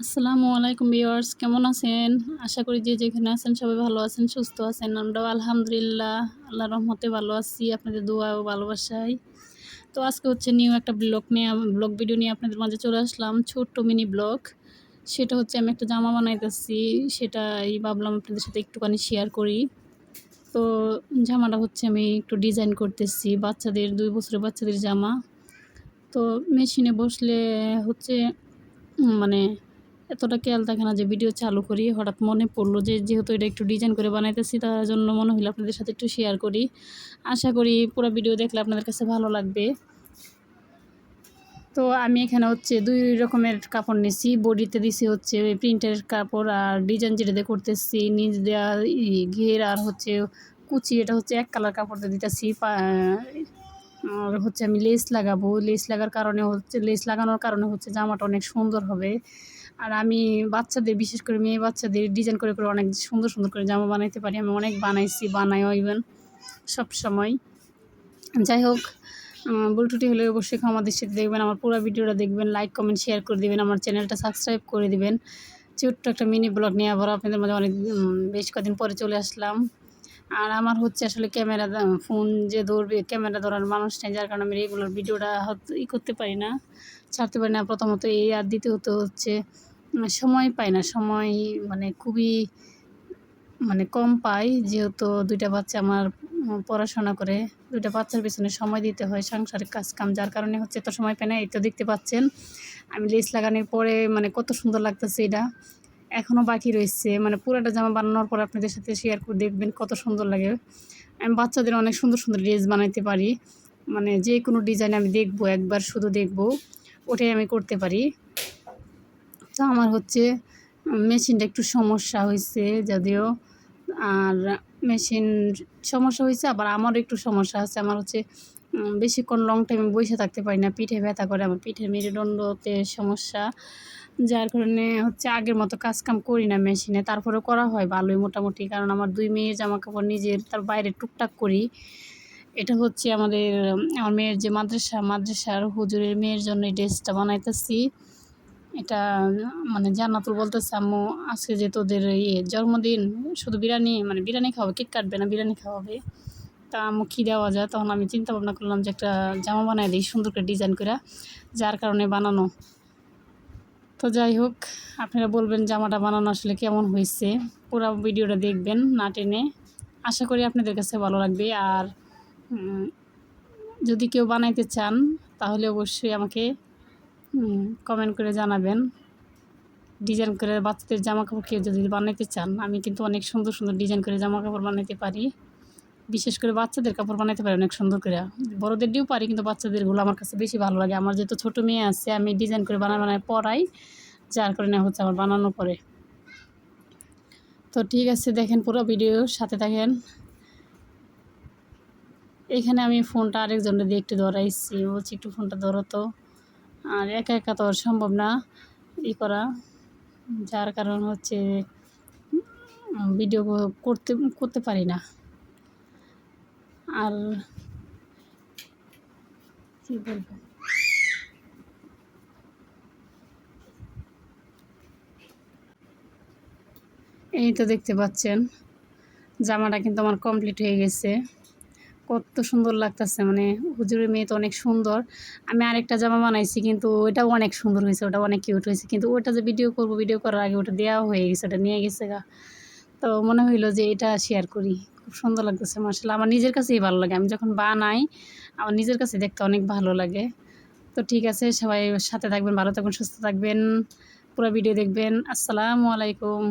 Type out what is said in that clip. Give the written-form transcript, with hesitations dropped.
আসসালামু আলাইকুম ভিউয়ার্স, কেমন আছেন? আশা করি যে যেখানে আছেন সবাই ভালো আছেন, সুস্থ আছেন। আমরাও আলহামদুলিল্লাহ আল্লাহর রহমতে ভালো আছি, আপনাদের দোয়া ও ভালোবাসায়। তো আজকে হচ্ছে নিউ একটা ব্লগ ভিডিও নিয়ে আপনাদের মাঝে চলে আসলাম, ছোট্ট মিনি ব্লগ। সেটা হচ্ছে আমি একটা জামা বানাইতেছি, সেটাই ভাবলাম আপনাদের সাথে একটুখানি শেয়ার করি। তো জামাটা হচ্ছে আমি একটু ডিজাইন করতেছি, বাচ্চাদের 2 বছরের বাচ্চাদের জামা। তো মেশিনে বসলে হচ্ছে মানে এতটা খেয়াল থাকে না যে ভিডিও চালু করি। হঠাৎ মনে পড়লো যে যেহেতু এটা একটু ডিজাইন করে বানাইতেছি, তার জন্য মনে হলো আপনাদের সাথে একটু শেয়ার করি। আশা করি পুরো ভিডিও দেখলে আপনাদের কাছে ভালো লাগবে। তো আমি এখানে হচ্ছে 2 রকমের কাপড় নিছি। বডিতে দিছি হচ্ছে প্রিন্টের কাপড়, আর ডিজাইন যেটা দিয়ে করতেছি নিচ দেওয়া ঘের আর হচ্ছে কুচি, এটা হচ্ছে এক কালার কাপড় দিয়ে দিতেছি। আর হচ্ছে আমি লেস লাগাবো। লেস লাগানোর কারণে হচ্ছে জামাটা অনেক সুন্দর হবে। আর আমি বাচ্চাদের, বিশেষ করে মেয়ে বাচ্চাদের ডিজাইন করে অনেক সুন্দর সুন্দর করে জামা বানাইতে পারি। আমি অনেক বানাইছি, বানাইও ইভেন সবসময়। যাই হোক, ভুল ত্রুটি হলে অবশ্যই ক্ষমা দৃষ্টিতে দেখবেন। আমার পুরো ভিডিওটা দেখবেন, লাইক কমেন্ট শেয়ার করে দিবেন, আমার চ্যানেলটা সাবস্ক্রাইব করে দিবেন। ছোট্ট একটা মিনি ব্লগ নিয়ে আবার আপনাদের মাঝে বেশ কদিন পরে চলে আসলাম। আর আমার হচ্ছে আসলে ফোন যে ধরবে, ক্যামেরা ধরার মানুষ নেই, যার কারণে আমি রেগুলার ভিডিওটা হয়তো করতে পারি না, ছাড়তে পারি না। প্রথমত এই, আর দ্বিতীয়ত হচ্ছে সময় পাই না। সময় খুবই কম পাই, যেহেতু 2টা বাচ্চা আমার পড়াশোনা করে। 2টা বাচ্চার পেছনে সময় দিতে হয়, সাংসারিক কাজকাম, যার কারণে হচ্ছে এত সময় পাই না। এই তো দেখতে পাচ্ছেন আমি লেস লাগানোর পরে কত সুন্দর লাগতেছে। এটা এখনও বাকি রয়েছে, পুরাটা জামা বানানোর পর আপনাদের সাথে শেয়ার করে দেখবেন কত সুন্দর লাগে। আমি বাচ্চাদের অনেক সুন্দর সুন্দর ড্রেস বানাইতে পারি, যে কোনো ডিজাইন আমি দেখবো, একবার শুধু দেখবো, ওটাই আমি করতে পারি। তো আমার হচ্ছে মেশিনটা একটু সমস্যা হয়েছে যদিও, আর মেশিন সমস্যা হয়েছে, আবার আমারও একটু সমস্যা আছে। আমার হচ্ছে বেশিক্ষণ লং টাইম বসে থাকতে পারি না, পিঠে ব্যথা করে, আমার পিঠের মেরুদণ্ডতে সমস্যা, যার কারণে হচ্ছে আগের মতো কাজকাম করি না মেশিনে। তারপরেও করা হয় ভালোই মোটামুটি, কারণ আমার 2 মেয়ের জামা কাপড় নিজের, তার বাইরে টুকটাক করি। এটা হচ্ছে আমার মেয়ের যে মাদ্রাসার হুজুরের মেয়ের জন্য এই ড্রেসটা বানাইতেছি। এটা জান্নাতুল বলতেছে, আম্মু আজকে যে তোদের জন্মদিন, শুধু বিরিয়ানি খাওয়াবে, কেক কাটবে না, বিরিয়ানি খাওয়াবে। তা আম্মু কী দেওয়া যায়? তখন আমি চিন্তা ভাবনা করলাম যে একটা জামা বানাই দিই সুন্দর করে ডিজাইন করে, যার কারণে বানানো। তো যাই হোক, আপনারা বলবেন জামাটা বানানো আসলে কেমন হয়েছে। পুরো ভিডিওটা দেখবেন না টেনে, আশা করি আপনাদের কাছে ভালো লাগবে। আর যদি কেউ বানাইতে চান তাহলে অবশ্যই আমাকে কমেন্ট করে জানাবেন। ডিজাইন করে বাচ্চাদের জামাকাপড় কেউ যদি বানাইতে চান, আমি কিন্তু অনেক সুন্দর সুন্দর ডিজাইন করে জামাকাপড় বানাইতে পারি। বিশেষ করে বাচ্চাদের কাপড় বানাইতে পারি অনেক সুন্দর করে। বড়দের দিয়েও পারি, কিন্তু বাচ্চাদেরগুলো আমার কাছে বেশি ভালো লাগে। আমার যেহেতু ছোটো মেয়ে আছে, আমি ডিজাইন করে বানায় পরাই, যার কারণে হচ্ছে আমার বানানো পড়ে। তো ঠিক আছে, দেখেন পুরো ভিডিও সাথে থাকেন। এখানে আমি ফোনটা আরেকজনের দিয়ে একটু ধরাইছি, বলছি একটু ফোনটা ধরো তো। আর একা একা তো আর সম্ভব না করা, যার কারণ হচ্ছে ভিডিও করতে পারি না। আর কী বলবো, এই তো দেখতে পাচ্ছেন জামাটা কিন্তু আমার কমপ্লিট হয়ে গেছে। কত সুন্দর লাগতেছে, হুজুরের মেয়ে তো অনেক সুন্দর। আমি আরেকটা জামা বানাইছি, কিন্তু ওটাও অনেক সুন্দর হয়েছে, ওটা অনেক কিউট হয়েছে, কিন্তু ওটা যে ভিডিও করব, ভিডিও করার আগে ওটা দেওয়া হয়ে গেছে, ওটা নিয়ে গেছে গা। তো মনে হইলো যে এটা শেয়ার করি। খুব সুন্দর লাগতেছে মাশাআল্লাহ, আমার নিজের কাছেই ভালো লাগে। আমি যখন বানাই আমার নিজের কাছে দেখতে অনেক ভালো লাগে। তো ঠিক আছে, সবাই সাথে থাকবেন, ভালো থাকবেন, সুস্থ থাকবেন, পুরো ভিডিও দেখবেন। আসসালামু আলাইকুম।